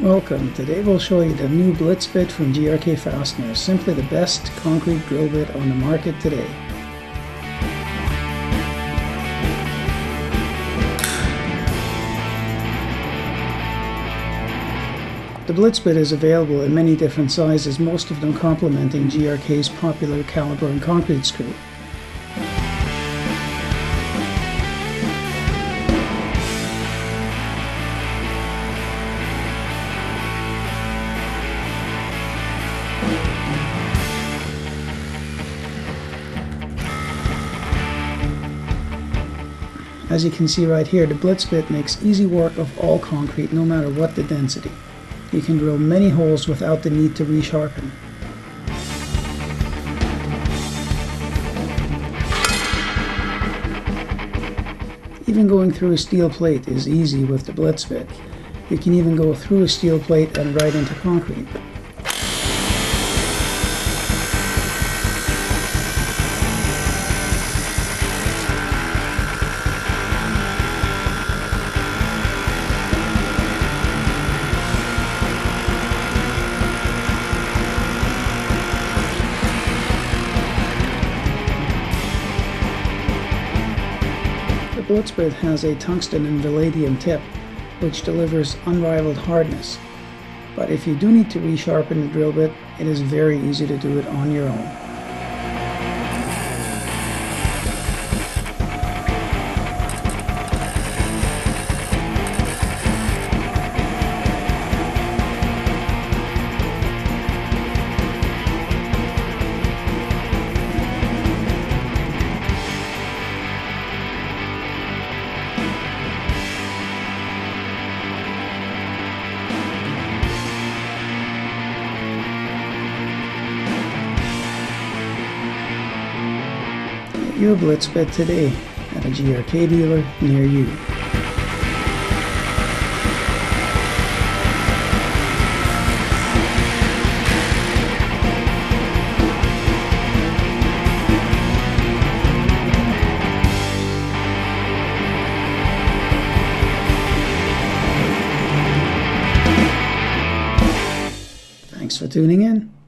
Welcome. Today we'll show you the new Blitz Bit from GRK Fasteners, simply the best concrete drill bit on the market today. The Blitz Bit is available in many different sizes, most of them complementing GRK's popular Caliburn concrete screw. As you can see right here, the Blitz Bit makes easy work of all concrete, no matter what the density. You can drill many holes without the need to resharpen. Even going through a steel plate is easy with the Blitz Bit. You can even go through a steel plate and right into concrete. The Blitz Bit has a tungsten and palladium tip, which delivers unrivaled hardness. But if you do need to resharpen the drill bit, it is very easy to do it on your own. Your Blitz Bit today at a GRK dealer near you. Thanks for tuning in.